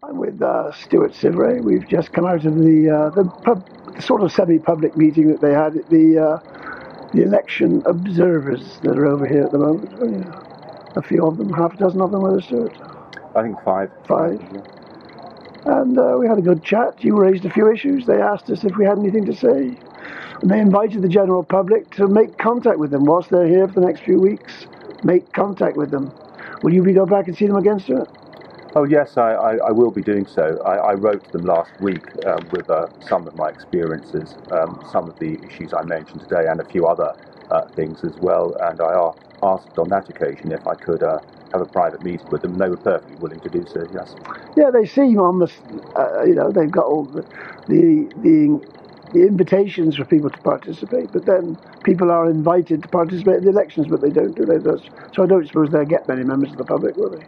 I'm with Stuart Syvret. We've just come out of the sort of semi-public meeting that they had at the election observers that are over here at the moment. Oh, yeah. A few of them, half a dozen of them, were there, Stuart? I think five. Five. And we had a good chat. You raised a few issues. They asked us if we had anything to say. And they invited the general public to make contact with them whilst they're here for the next few weeks. Make contact with them. Will you go back and see them again, Stuart? Oh yes, I will be doing so. I wrote to them last week with some of my experiences, some of the issues I mentioned today, and a few other things as well. And I asked on that occasion if I could have a private meeting with them, and they were perfectly willing to do so. Yes. Yeah, they seem on the, they've got all the invitations for people to participate, but then people are invited to participate in the elections, but they don't do that. So I don't suppose they'll get many members of the public, will they?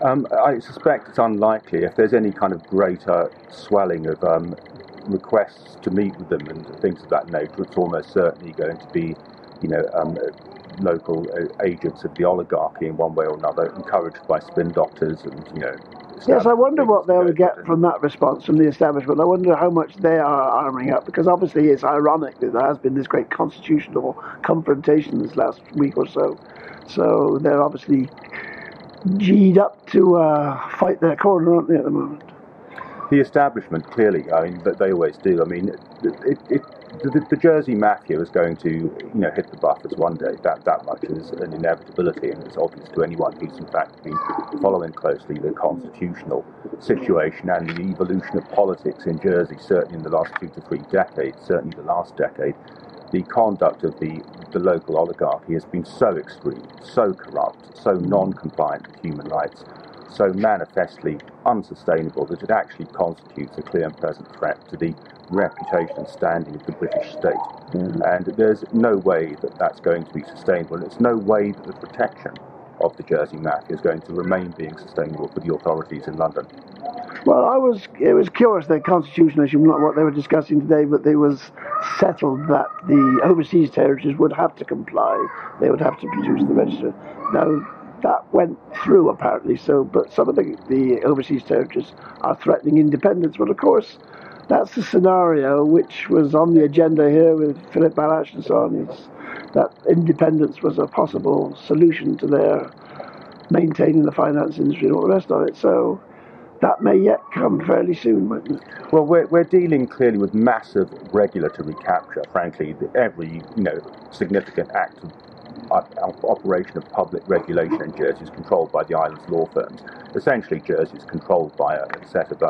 I suspect it's unlikely. If there's any kind of greater swelling of requests to meet with them and things of that nature, it's almost certainly going to be, local agents of the oligarchy in one way or another, encouraged by spin doctors and, Yes, I wonder what they'll get from that response from the establishment. I wonder how much they are arming up, because obviously it's ironic that there has been this great constitutional confrontation this last week or so. So they're obviously G'd up to fight their corner, aren't they, at the moment? The establishment, clearly, I mean, but they always do. I mean, the Jersey mafia is going to, hit the buffers one day. That much is an inevitability, and it's obvious to anyone who's in fact been following closely the constitutional situation and the evolution of politics in Jersey, certainly in the last 2 to 3 decades, certainly the last decade. The conduct of the local oligarchy has been so extreme, so corrupt, so non-compliant with human rights, so manifestly unsustainable that it actually constitutes a clear and present threat to the reputation and standing of the British state. And there's no way that that's going to be sustainable, and it's no way that the protection of the Jersey mafia is going to remain being sustainable for the authorities in London. Well, it was curious, the constitutional issue, not what they were discussing today, but it was settled that the overseas territories would have to comply. They would have to produce the register. Now, that went through apparently, but some of the overseas territories are threatening independence. But of course, that's the scenario which was on the agenda here with Philip Balash and so on, that independence was a possible solution to their maintaining the finance industry and all the rest of it. So that may yet come fairly soon, mightn't it? Well, we're dealing clearly with massive regulatory capture. Frankly, every significant act of operation of public regulation in Jersey is controlled by the island's law firms. Essentially, Jersey is controlled by a set of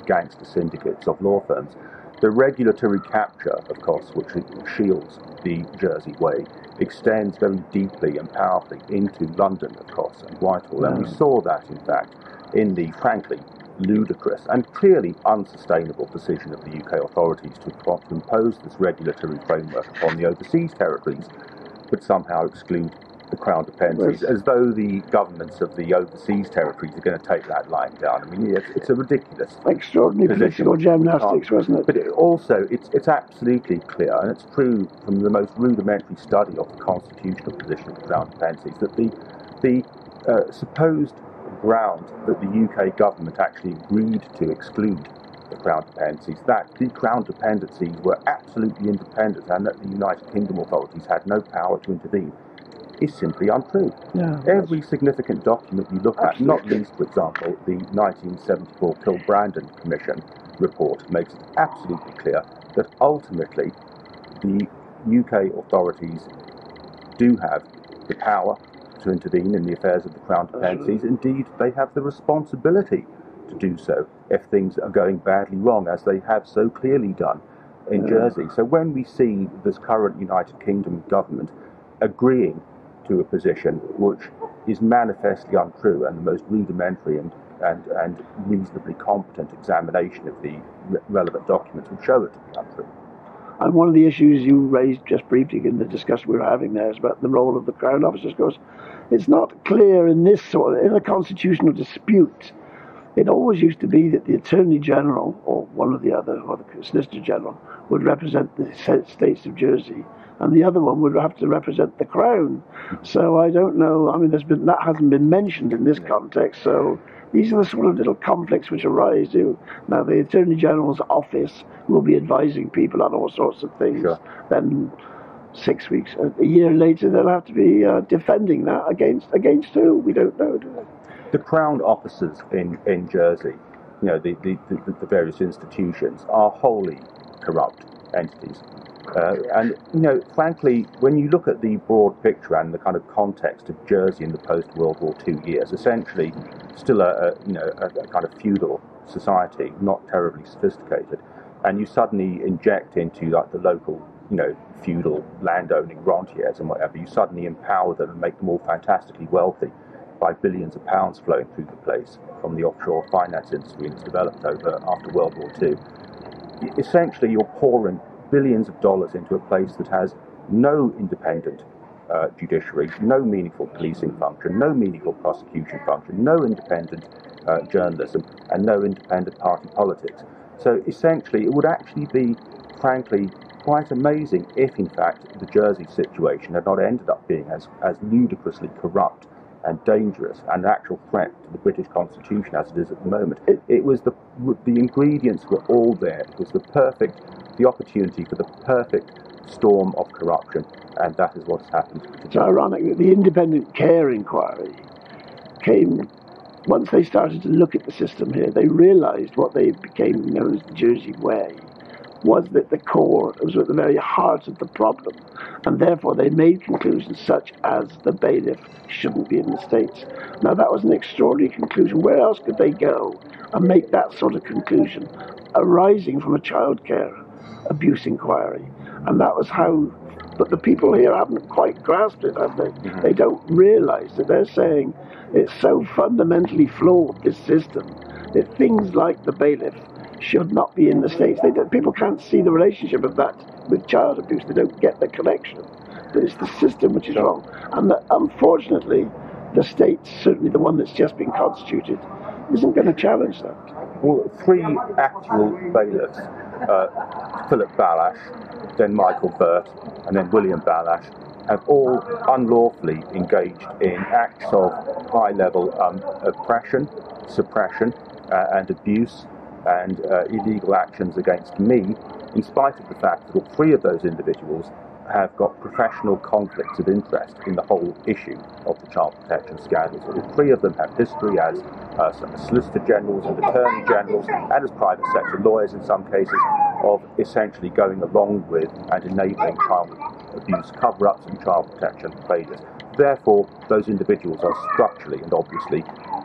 gangster syndicates of law firms. The regulatory capture, of course, which shields the Jersey way, extends very deeply and powerfully into London, of course, and Whitehall. And we saw that, in fact, in the frankly ludicrous and clearly unsustainable decision of the UK authorities to impose this regulatory framework upon the overseas territories, but somehow exclude the Crown dependencies, as though the governments of the overseas territories are going to take that line down. I mean, it's a ridiculous, extraordinary political gymnastics, wasn't it? But it's absolutely clear, and it's true from the most rudimentary study of the constitutional position of the Crown dependencies, that the supposed ground that the UK government actually agreed to exclude the Crown dependencies, that the Crown dependencies were absolutely independent and that the United Kingdom authorities had no power to intervene, is simply untrue. Yeah, every significant document you look at, not least, for example, the 1974 Kilbrandon Commission report, makes it absolutely clear that ultimately the UK authorities do have the power to intervene in the affairs of the Crown dependencies. Indeed, they have the responsibility to do so if things are going badly wrong, as they have so clearly done in Jersey. So when we see this current United Kingdom government agreeing to a position which is manifestly untrue, and the most rudimentary and reasonably competent examination of the relevant documents would show it to be untrue. And one of the issues you raised just briefly in the discussion we were having there is about the role of the Crown officers. Of course, it's not clear in a constitutional dispute. It always used to be that the Attorney General, or one or the other, or the Solicitor General, would represent the states of Jersey, and the other one would have to represent the Crown. So I don't know. I mean, that hasn't been mentioned in this context. So these are the sort of little conflicts which arise. Now, the Attorney General's office will be advising people on all sorts of things. Sure. Then 6 weeks, a year later, they'll have to be defending that against who? We don't know, do we? The Crown officers in Jersey, the various institutions, are wholly corrupt entities. And frankly, when you look at the broad picture and the kind of context of Jersey in the post-World War II years, essentially still a kind of feudal society, not terribly sophisticated, and you suddenly inject into like the local, feudal landowning rentiers and whatever, you suddenly empower them and make them all fantastically wealthy by billions of pounds flowing through the place from the offshore finance industry that's developed after World War II. Essentially, you're pouring billions of dollars into a place that has no independent judiciary, no meaningful policing function, no meaningful prosecution function, no independent journalism, and no independent party politics. So essentially, it would actually be, frankly, quite amazing if, in fact, the Jersey situation had not ended up being as ludicrously corrupt and dangerous and an actual threat to the British Constitution as it is at the moment. It was the ingredients were all there. It was the opportunity for the perfect storm of corruption, and that is what has happened. It's ironic that the independent care inquiry came once they started to look at the system here. They realised what they became known as the Jersey Way was that the core was at the very heart of the problem, and therefore they made conclusions such as the bailiff shouldn't be in the States. Now, that was an extraordinary conclusion. Where else could they go and make that sort of conclusion arising from a childcare abuse inquiry? And that was how, but the people here haven't quite grasped it, have they? Mm-hmm. They don't realise that they're saying it's so fundamentally flawed, this system, that things like the bailiff should not be in the States. People can't see the relationship of that with child abuse. They don't get the connection. But it's the system which is wrong. And that, unfortunately, the States, certainly the one that's just been constituted, isn't going to challenge that. Well, 3 actual bailiffs, Philip Ballash, then Michael Burt, and then William Ballash, have all unlawfully engaged in acts of high-level oppression, suppression, and abuse, and illegal actions against me, in spite of the fact that all 3 of those individuals have got professional conflicts of interest in the whole issue of the child protection scandals. All 3 of them have history as Solicitor Generals and Attorney Generals, and as private sector lawyers in some cases, of essentially going along with and enabling child abuse cover-ups and child protection failures. Therefore, those individuals are structurally and obviously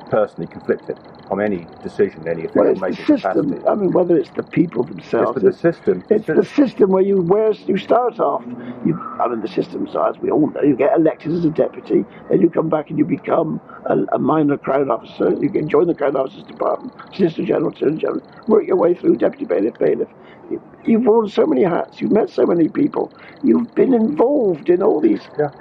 personally conflicted on any decision, any official making capacity. I mean, whether it's the people themselves, it's the system. It's the system where you start off. The system, so as we all know, you get elected as a deputy, then you come back and you become a minor Crown officer. You can join the Crown Officers Department, Solicitor General, Attorney General, work your way through deputy bailiff. You've worn so many hats. You've met so many people. You've been involved in all these. Yeah.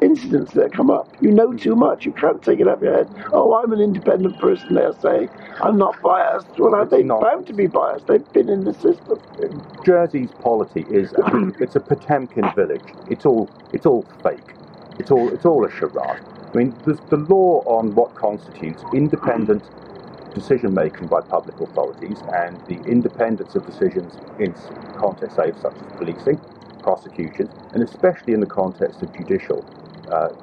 Incidents that come up. You know too much. You can't take it up your head. Oh, I'm an independent person, they'll say. I'm not biased. Well, they're bound to be biased. They've been in the system. Jersey's polity is it's a Potemkin village. It's all fake. It's all a charade. I mean, the law on what constitutes independent decision making by public authorities and the independence of decisions in contexts such as policing, prosecution, and especially in the context of judicial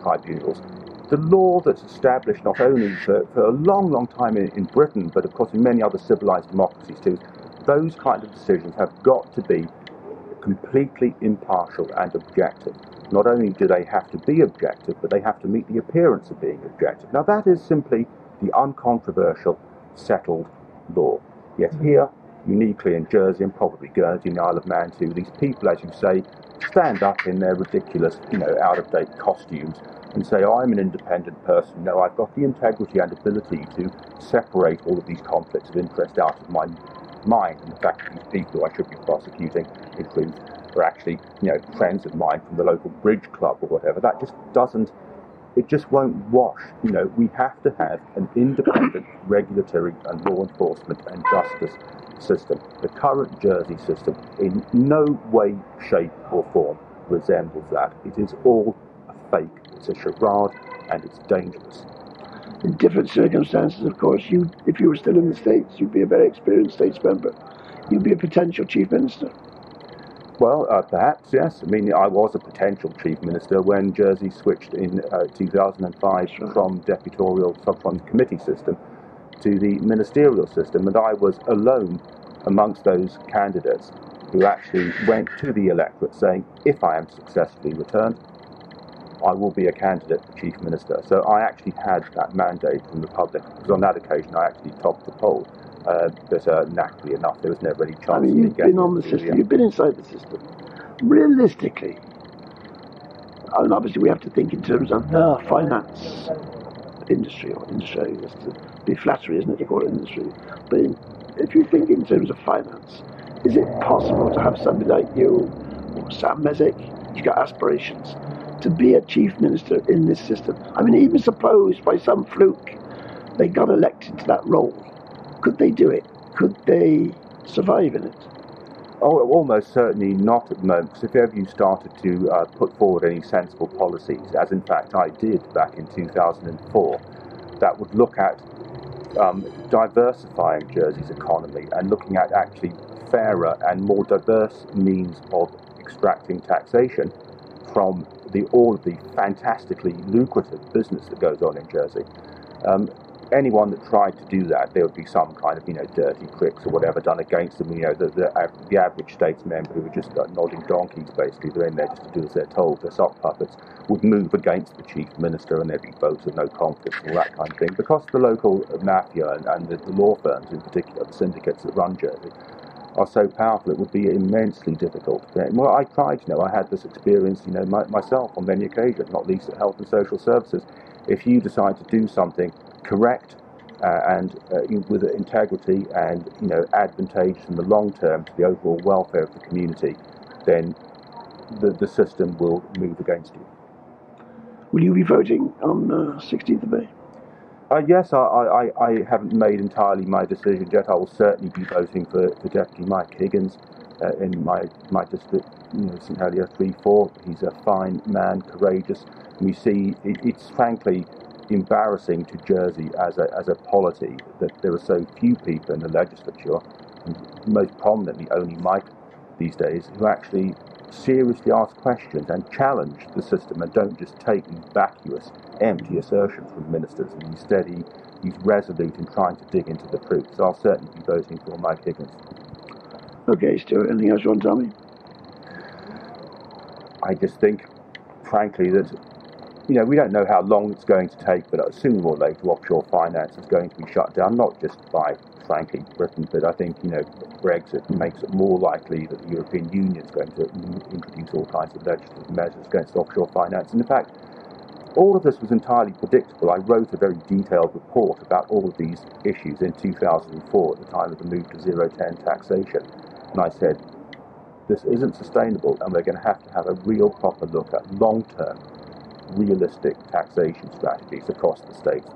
tribunals. The law that's established not only for a long time in Britain, but of course in many other civilized democracies too, those kind of decisions have got to be completely impartial and objective. Not only do they have to be objective, but they have to meet the appearance of being objective. Now that is simply the uncontroversial, settled law. Yet here, uniquely in Jersey and probably Guernsey and the Isle of Man too, these people, as you say, stand up in their ridiculous, out-of-date costumes and say, oh, I'm an independent person. No, I've got the integrity and ability to separate all of these conflicts of interest out of my mind. And the fact that these people who I should be prosecuting, in truth, are actually, friends of mine from the local bridge club or whatever. That just doesn't, it just won't wash. We have to have an independent regulatory and law enforcement and justice system. The current Jersey system in no way, shape or form resembles that. It is all a fake, it's a charade, and it's dangerous. In different circumstances, of course, if you were still in the States, you'd be a very experienced states member. You'd be a potential chief minister. Well, perhaps, yes. I mean, I was a potential chief minister when Jersey switched in 2005 from from committee system to the ministerial system, and I was alone amongst those candidates who actually went to the electorate saying, if I am successfully returned, I will be a candidate for chief minister. So I actually had that mandate from the public, because on that occasion I actually topped the poll. But naturally enough, there was never any chance. I mean, you've been on the system, you've been inside the system. Realistically, I mean, obviously we have to think in terms of the finance industry, or industry, just to be flattery, isn't it, to call it industry. But if you think in terms of finance, is it possible to have somebody like you, or Sam Mezek, you've got aspirations, to be a chief minister in this system? I mean, even suppose by some fluke they got elected to that role, could they do it? Could they survive in it? Oh, almost certainly not at the moment, because if ever you started to put forward any sensible policies, as in fact I did back in 2004, that would look at diversifying Jersey's economy and looking at actually fairer and more diverse means of extracting taxation from all of the fantastically lucrative business that goes on in Jersey. Anyone that tried to do that, there would be some kind of, dirty tricks or whatever done against them. The average states member who are just nodding donkeys, basically, they're in there just to do as they're told. They're sock puppets, would move against the chief minister, and there'd be votes of no confidence and all that kind of thing. Because the local mafia and the law firms, in particular, the syndicates that run Jersey, are so powerful, it would be immensely difficult. Well, I tried, I had this experience, myself on many occasions, not least at Health and Social Services. If you decide to do something correct and with integrity and advantageous in the long term to the overall welfare of the community, then the system will move against you. Will you be voting on 16th of May? Yes, I haven't made entirely my decision yet. I will certainly be voting for Deputy Mike Higgins in my district, St Helier 3-4. He's a fine man, courageous. And we see it's frankly embarrassing to Jersey as a polity that there are so few people in the legislature, and most prominently only Mike these days, who actually seriously ask questions and challenge the system and don't just take these vacuous, empty assertions from ministers, and instead he's resolute in trying to dig into the truth. So I'll certainly be voting for Mike Higgins. Okay, Stuart, anything else you want to tell me? I just think, frankly, that we don't know how long it's going to take, but sooner or later offshore finance is going to be shut down, not just by, frankly, Britain, but I think, Brexit makes it more likely that the European Union is going to introduce all kinds of legislative measures against offshore finance. And in fact, all of this was entirely predictable. I wrote a very detailed report about all of these issues in 2004 at the time of the move to 0-10 taxation. And I said, this isn't sustainable, and we're going to have a real proper look at long-term, realistic taxation strategies across the states.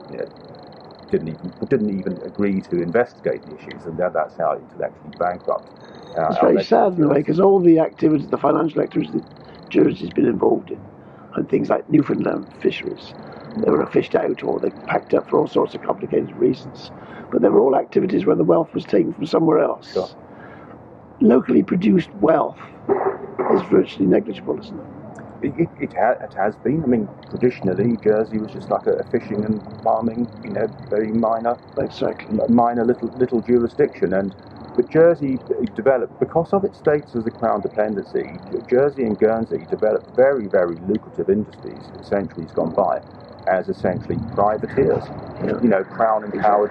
Didn't even agree to investigate the issues, and that's how intellectually bankrupt. It's very sad in a way, because all the activities, the financial activities that Jersey's been involved in, and things like Newfoundland fisheries, they were fished out or they packed up for all sorts of complicated reasons. But they were all activities where the wealth was taken from somewhere else. Sure. Locally produced wealth is virtually negligible, isn't it? It has been. I mean, traditionally, Jersey was just like a fishing and farming, very minor, little jurisdiction. But Jersey developed, because of its status as a crown dependency, Jersey and Guernsey developed very, very lucrative industries in centuries gone by as essentially privateers, crown-empowered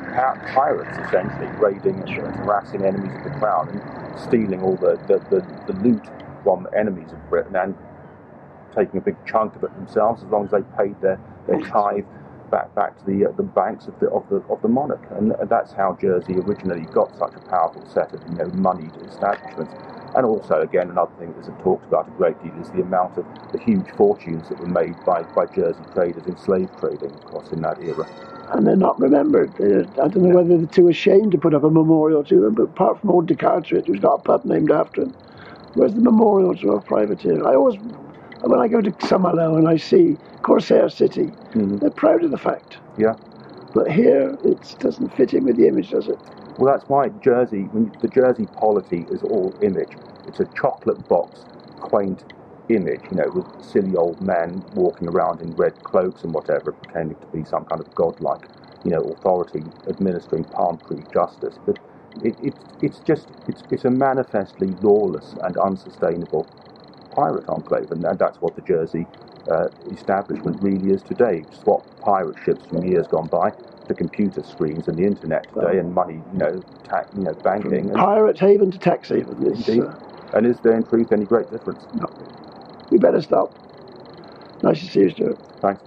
pirates, essentially raiding and harassing enemies of the crown and stealing all the loot from enemies of Britain and taking a big chunk of it themselves, as long as they paid their tithe back to the banks of the monarch. And that's how Jersey originally got such a powerful set of moneyed establishments. And also, again, another thing that isn't talked about a great deal is the amount of the huge fortunes that were made by Jersey traders in slave trading, of course, in that era. And they're not remembered. I don't know whether they're too ashamed to put up a memorial to them, but apart from old De Carteret, who's got a pub named after him, where's the memorial to a privateer? When I go to Saint-Malo and I see Corsair City, they're proud of the fact. Yeah. But here, it doesn't fit in with the image, does it? Well, that's why Jersey, the Jersey polity is all image. It's a chocolate box, quaint image, with silly old men walking around in red cloaks and whatever, pretending to be some kind of godlike, authority administering palm tree justice. But it's a manifestly lawless and unsustainable pirate enclave, and that's what the Jersey establishment really is today. Swap pirate ships from years gone by to computer screens and the internet today, and money, banking. From pirate haven to tax haven. Indeed. And is there in truth any great difference? No. We better stop. Nice to see you, Stuart. Thanks.